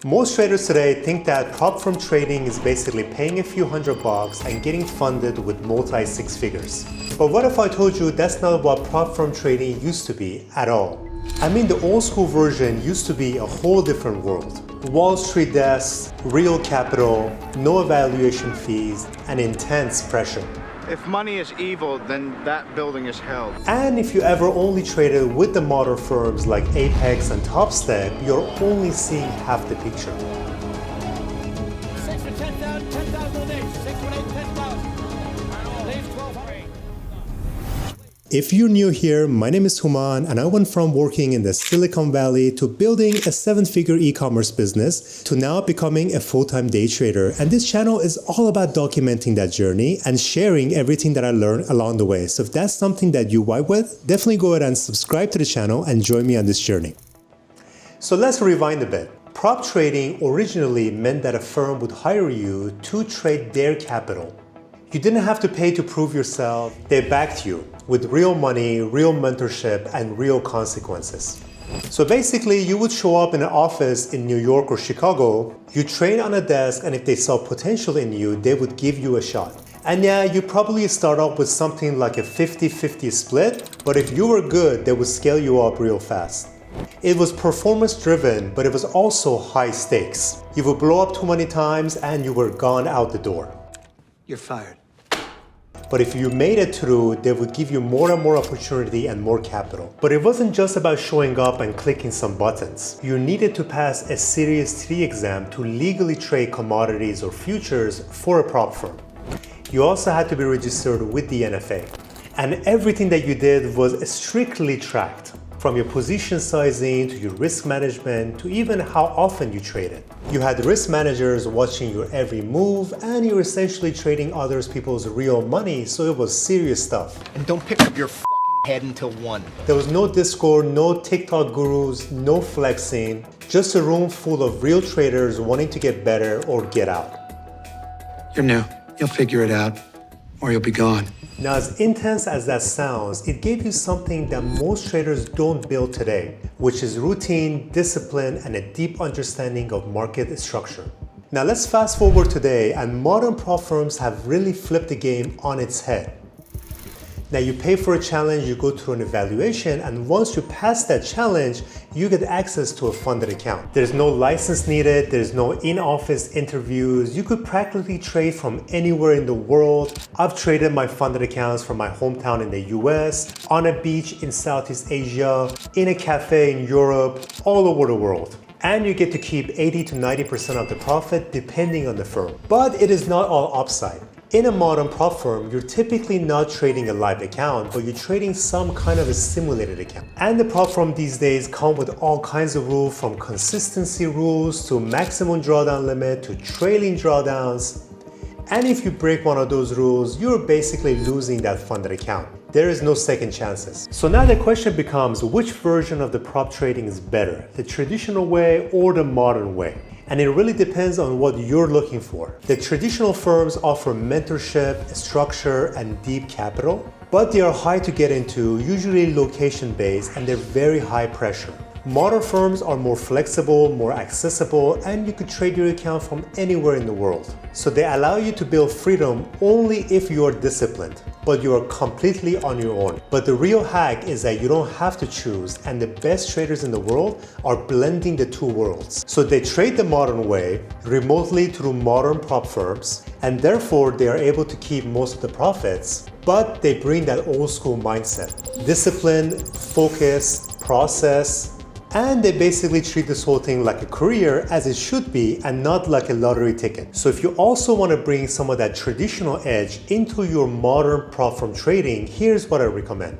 Most traders today think that prop firm trading is basically paying a few $100 and getting funded with multi six figures. But what if I told you that's not what prop firm trading used to be at all? I mean, the old school version used to be a whole different world. Wall Street desks, real capital, no evaluation fees, and intense pressure. If money is evil, then that building is hell. And if you ever only traded with the modern firms like Apex and Topstep, you're only seeing half the picture. 6 for 10,000, 10,000 on each. 6 for 8, 10,000. Leaves 1,200. If you're new here, my name is Houman, and I went from working in the Silicon Valley to building a 7-figure e-commerce business to now becoming a full-time day trader. And this channel is all about documenting that journey and sharing everything that I learned along the way. So if that's something that you vibe with, definitely go ahead and subscribe to the channel and join me on this journey. So let's rewind a bit. Prop trading originally meant that a firm would hire you to trade their capital. You didn't have to pay to prove yourself. They backed you with real money, real mentorship, and real consequences. So basically, you would show up in an office in New York or Chicago, you trade on a desk, and if they saw potential in you, they would give you a shot. And yeah, you probably start off with something like a 50-50 split, but if you were good, they would scale you up real fast. It was performance driven, but it was also high stakes. You would blow up too many times and you were gone out the door. You're fired. But if you made it through, they would give you more and more opportunity and more capital. But it wasn't just about showing up and clicking some buttons. You needed to pass a Series 3 exam to legally trade commodities or futures for a prop firm. You also had to be registered with the NFA. And everything that you did was strictly tracked, from your position sizing to your risk management to even how often you traded. You had risk managers watching your every move, and you were essentially trading other people's real money, so it was serious stuff. And don't pick up your head until 1. There was no Discord, no TikTok gurus, no flexing, just a room full of real traders wanting to get better or get out. You're new. You'll figure it out, or you'll be gone. Now, as intense as that sounds, it gave you something that most traders don't build today, which is routine, discipline, and a deep understanding of market structure. Now let's fast forward today, and modern prop firms have really flipped the game on its head. Now you pay for a challenge, you go through an evaluation, and once you pass that challenge, you get access to a funded account. There's no license needed, there's no in-office interviews. You could practically trade from anywhere in the world. I've traded my funded accounts from my hometown in the US, on a beach in Southeast Asia, in a cafe in Europe, all over the world. And you get to keep 80 to 90% of the profit depending on the firm. But it is not all upside. In a modern prop firm, you're typically not trading a live account, but you're trading some kind of a simulated account. And the prop firm these days come with all kinds of rules, from consistency rules to maximum drawdown limit to trailing drawdowns. And if you break one of those rules, you're basically losing that funded account. There is no second chances. So now the question becomes, which version of the prop trading is better, the traditional way or the modern way? And it really depends on what you're looking for. The traditional firms offer mentorship, structure, and deep capital, but they are high to get into, usually location-based, and they're very high pressure. Modern firms are more flexible, more accessible, and you could trade your account from anywhere in the world. So they allow you to build freedom only if you are disciplined, but you are completely on your own. But the real hack is that you don't have to choose, and the best traders in the world are blending the two worlds. So they trade the modern way, remotely through modern prop firms, and therefore they are able to keep most of the profits, but they bring that old school mindset. Discipline, focus, process, and they basically treat this whole thing like a career, as it should be, and not like a lottery ticket. So if you also want to bring some of that traditional edge into your modern prop firm trading, here's what I recommend.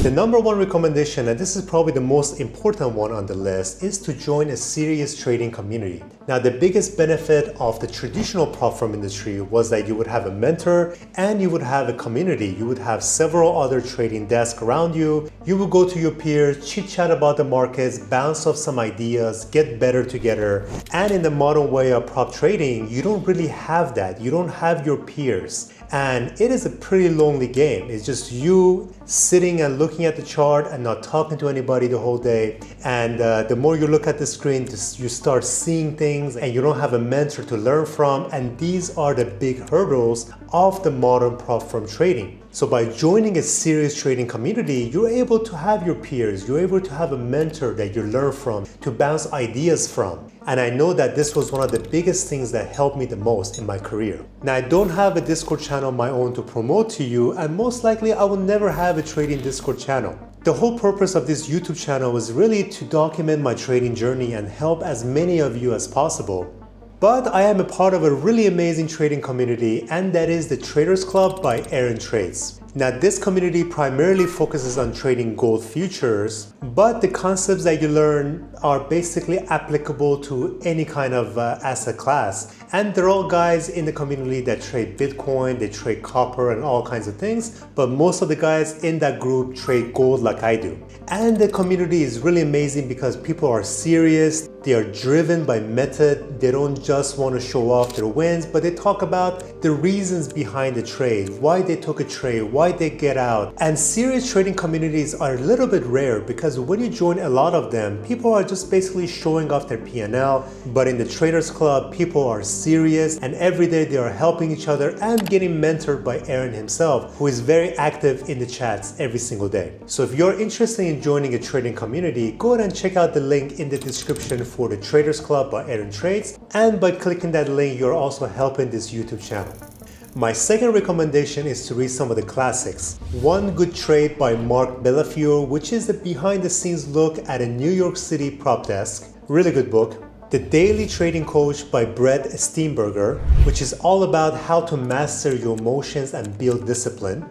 The number one recommendation, and this is probably the most important one on the list, is to join a serious trading community. Now, the biggest benefit of the traditional prop firm industry was that you would have a mentor and you would have a community. You would have several other trading desks around you. You would go to your peers, chit chat about the markets, bounce off some ideas, get better together. And in the modern way of prop trading, you don't really have that. You don't have your peers. And it is a pretty lonely game. It's just you sitting and looking looking at the chart and not talking to anybody the whole day. And the more you look at the screen, you start seeing things and you don't have a mentor to learn from. And these are the big hurdles of the modern prop firm trading. So by joining a serious trading community, you're able to have your peers, you're able to have a mentor that you learn from, to bounce ideas from. And I know that this was one of the biggest things that helped me the most in my career. Now, I don't have a Discord channel of my own to promote to you, and most likely I will never have a trading Discord channel. The whole purpose of this YouTube channel was really to document my trading journey and help as many of you as possible. But I am a part of a really amazing trading community, and that is the Traders Club by Aaron Trades. Now, this community primarily focuses on trading gold futures, but the concepts that you learn are basically applicable to any kind of asset class. And they're all guys in the community that trade Bitcoin, they trade copper and all kinds of things, but most of the guys in that group trade gold like I do. And the community is really amazing because people are serious, they are driven by method, they don't just want to show off their wins, but they talk about the reasons behind the trade, why they took a trade, why they get out. And serious trading communities are a little bit rare because when you join a lot of them, people are just basically showing off their P&L. But in the Traders Club, people are serious and every day they are helping each other and getting mentored by Aaron himself, who is very active in the chats every single day. So if you're interested in joining a trading community, go ahead and check out the link in the description for the Traders Club by Aaron Trades. And by clicking that link, you're also helping this YouTube channel. My second recommendation is to read some of the classics. One Good Trade by 𝗪𝗓𝗧𝗛, which is the behind the scenes look at a New York City prop desk. Really good book. The Daily Trading Coach by Brett Steenbergen, which is all about how to master your emotions and build discipline.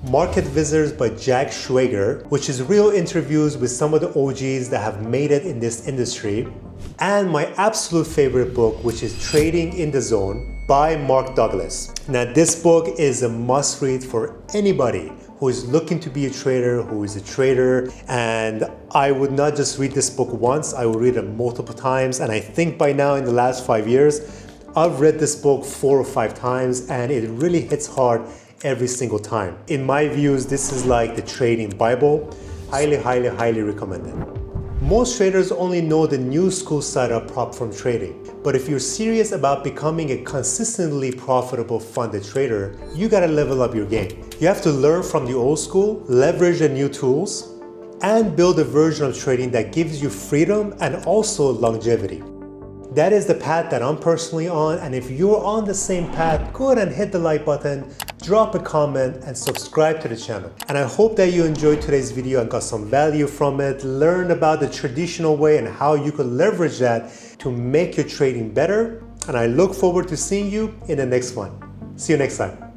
Market Visitors by Jack Schwager, which is real interviews with some of the OGs that have made it in this industry. And my absolute favorite book, which is Trading in the Zone by Mark Douglas. Now, this book is a must read for anybody who is looking to be a trader, who is a trader. And I would not just read this book once, I will read it multiple times. And I think by now in the last 5 years, I've read this book 4 or 5 times and it really hits hard every single time. In my views, this is like the trading Bible. Highly, highly, highly recommended. Most traders only know the new school side of prop firm trading. But if you're serious about becoming a consistently profitable funded trader, you gotta level up your game. You have to learn from the old school, leverage the new tools, and build a version of trading that gives you freedom and also longevity. That is the path that I'm personally on, and if you're on the same path, go ahead and hit the like button, drop a comment, and subscribe to the channel. And I hope that you enjoyed today's video and got some value from it, learned about the traditional way and how you could leverage that to make your trading better. And I look forward to seeing you in the next one. See you next time.